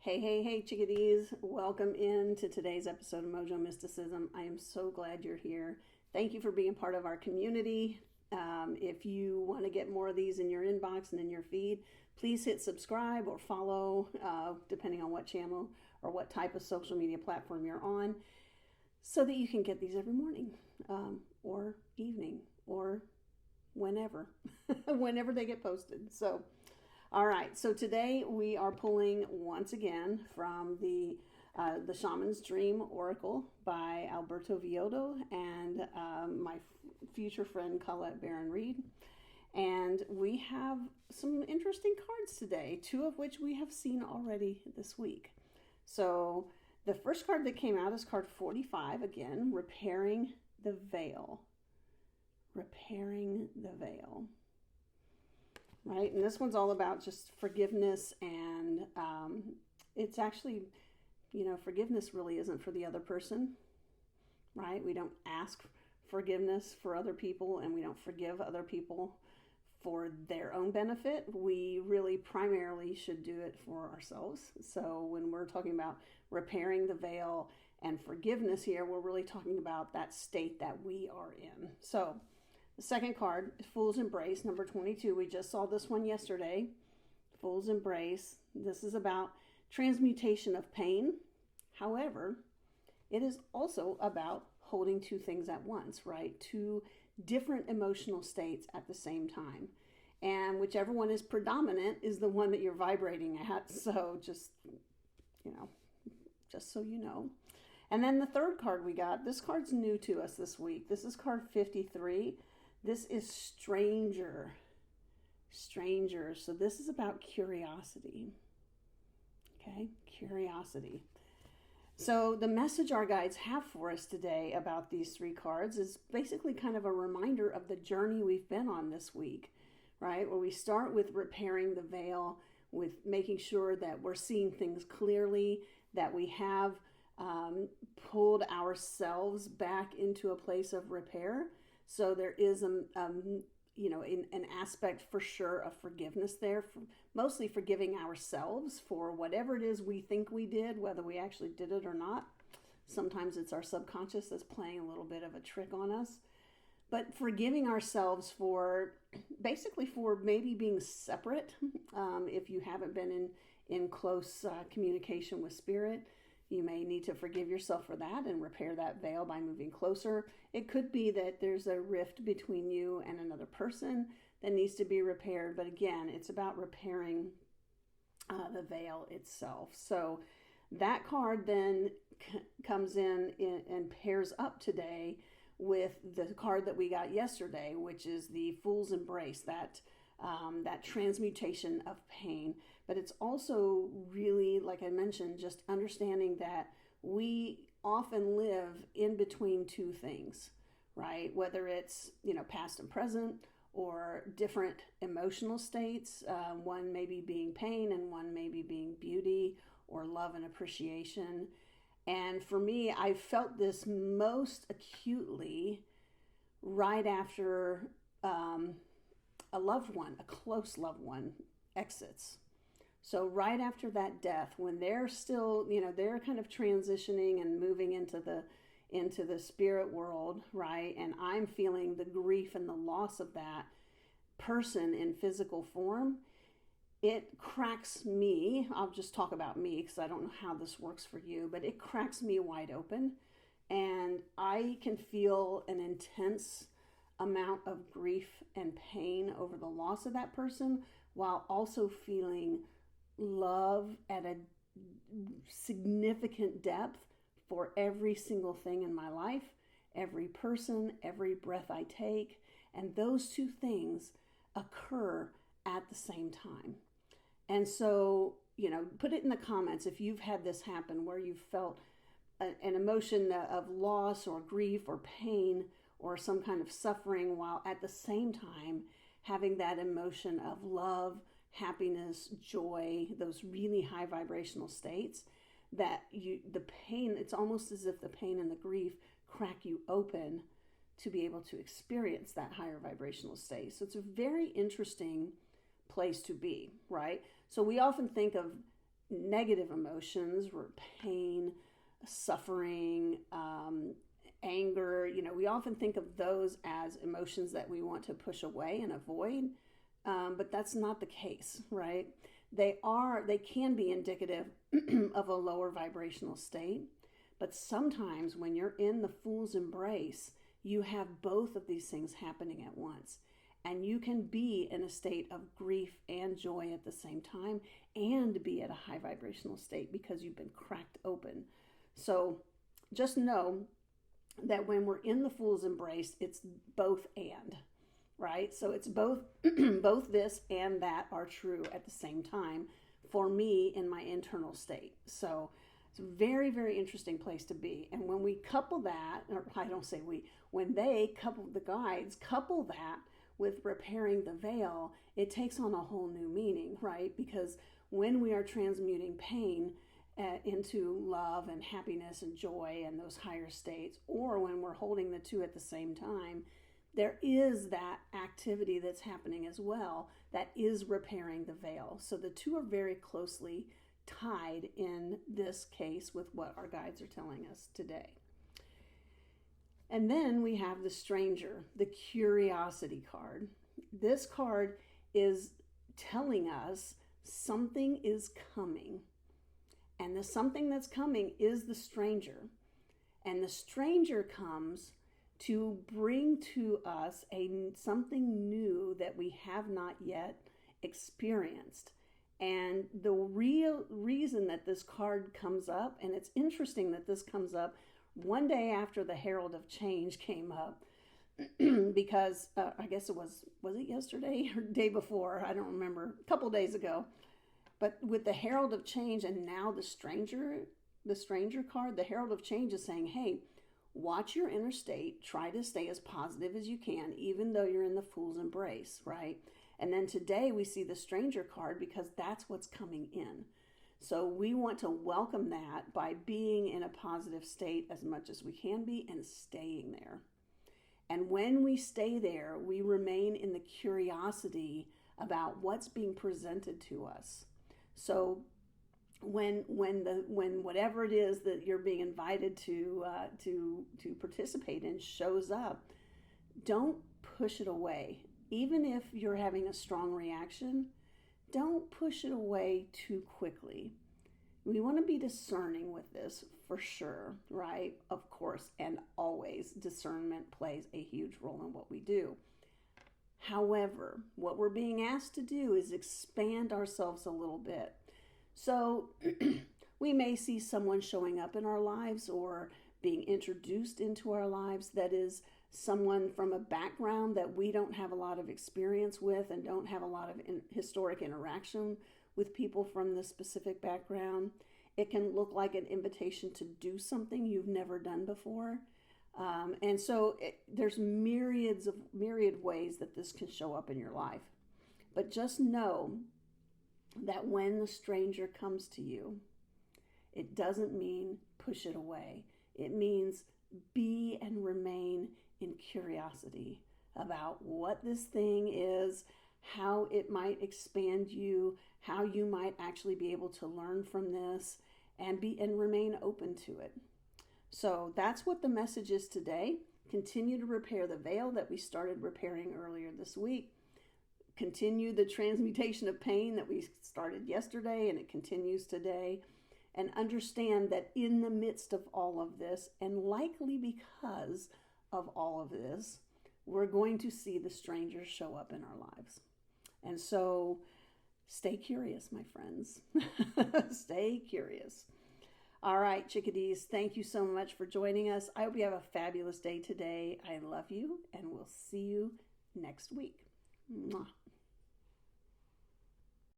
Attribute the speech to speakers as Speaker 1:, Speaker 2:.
Speaker 1: Hey, hey, hey, chickadees. Welcome into today's episode of Mojo Mysticism. I am so glad you're here. Thank you for being part of our community. If you want to get more of these in your inbox and in your feed, please hit subscribe or follow, depending on what channel or what type of social media platform you're on, so that you can get these every morning or evening or whenever, whenever they get posted. So, all right, so today we are pulling once again from the Shaman's Dream Oracle by 𝗦𝘬𝗿𝗲𝗿 and my future friend 𝗦𝘬𝗿𝗲𝗿. And we have some interesting cards today, two of which we have seen already this week. So the first card that came out is card 45, again, Repairing the Veil. Repairing the Veil. Right, and this one's all about just forgiveness, and it's actually, forgiveness really isn't for the other person, right? We don't ask forgiveness for other people, and we don't forgive other people for their own benefit. We really primarily should do it for ourselves. So when we're talking about repairing the veil and forgiveness here, we're really talking about that state that we are in. So the second card is Fool's Embrace, number 22. We just saw this one yesterday. Fool's Embrace. This is about transmutation of pain. However, it is also about holding two things at once, right? Two different emotional states at the same time. And whichever one is predominant is the one that you're vibrating at. So just so you know. And then the third card we got, this card's new to us this week. This is card 53. This is Stranger. Stranger. So this is about curiosity. Okay, curiosity. So the message our guides have for us today about these three cards is basically kind of a reminder of the journey we've been on this week, right? Where we start with repairing the veil, with making sure that we're seeing things clearly, that we have pulled ourselves back into a place of repair. So there is an aspect for sure of forgiveness there, mostly forgiving ourselves for whatever it is we think we did, whether we actually did it or not. Sometimes it's our subconscious that's playing a little bit of a trick on us. But forgiving ourselves for maybe being separate, if you haven't been in close communication with spirit. You may need to forgive yourself for that and repair that veil by moving closer. It could be that there's a rift between you and another person that needs to be repaired. But again, it's about repairing the veil itself. So that card then comes in and pairs up today with the card that we got yesterday, which is the Fool's Embrace, that transmutation of pain. But it's also really, like I mentioned, just understanding that we often live in between two things, right? Whether it's, past and present or different emotional states, one maybe being pain and one maybe being beauty or love and appreciation. And for me, I felt this most acutely right after a loved one, a close loved one, exits. So right after that death, when they're still, they're kind of transitioning and moving into the spirit world, right? And I'm feeling the grief and the loss of that person in physical form. It cracks me. I'll just talk about me because I don't know how this works for you, but it cracks me wide open. And I can feel an intense amount of grief and pain over the loss of that person, while also feeling love at a significant depth for every single thing in my life, every person, every breath I take. And those two things occur at the same time. And so, put it in the comments if you've had this happen where you've felt an emotion of loss or grief or pain or some kind of suffering, while at the same time having that emotion of love, happiness, joy, those really high vibrational states, that the pain, it's almost as if the pain and the grief crack you open to be able to experience that higher vibrational state. So it's a very interesting place to be, right? So we often think of negative emotions were pain, suffering, anger. We often think of those as emotions that we want to push away and avoid, but that's not the case, right? They can be indicative of a lower vibrational state, but sometimes when you're in the fool's embrace, you have both of these things happening at once. And you can be in a state of grief and joy at the same time and be at a high vibrational state because you've been cracked open. So just know that when we're in the fool's embrace, it's both and, right? So it's both both this and that are true at the same time for me in my internal state. So it's a very, very interesting place to be. And when we couple that, or I don't say we, when they couple, the guides couple that with repairing the veil, it takes on a whole new meaning, right? Because when we are transmuting pain into love and happiness and joy and those higher states, or when we're holding the two at the same time, there is that activity that's happening as well that is repairing the veil. So the two are very closely tied in this case with what our guides are telling us today. And then we have the stranger, the curiosity card. This card is telling us something is coming. And the something that's coming is the stranger. And the stranger comes to bring to us something new that we have not yet experienced. And the real reason that this card comes up, and it's interesting that this comes up one day after the Herald of Change came up, because I guess was it yesterday or day before? I don't remember, a couple days ago. But with the Herald of Change and now the stranger card, the Herald of Change is saying, hey, watch your inner state, try to stay as positive as you can, even though you're in the fool's embrace, right? And then today we see the stranger card because that's what's coming in. So we want to welcome that by being in a positive state as much as we can be and staying there. And when we stay there, we remain in the curiosity about what's being presented to us. So when whatever it is that you're being invited to participate in shows up, don't push it away. Even if you're having a strong reaction, don't push it away too quickly. We want to be discerning with this for sure, right? Of course, and always discernment plays a huge role in what we do. However, what we're being asked to do is expand ourselves a little bit. So we may see someone showing up in our lives or being introduced into our lives that is someone from a background that we don't have a lot of experience with and don't have a lot of historic interaction with people from this specific background. It can look like an invitation to do something you've never done before. And so there's myriad ways that this can show up in your life. But just know that when the stranger comes to you, it doesn't mean push it away. It means be and remain in curiosity about what this thing is, how it might expand you, how you might actually be able to learn from this, and remain open to it. So that's what the message is today. Continue to repair the veil that we started repairing earlier this week. Continue the transmutation of pain that we started yesterday and it continues today. And understand that in the midst of all of this, and likely because of all of this, we're going to see the stranger show up in our lives. And so stay curious, my friends. Stay curious. All right, chickadees, thank you so much for joining us. I hope you have a fabulous day today. I love you, and we'll see you next week. Mwah.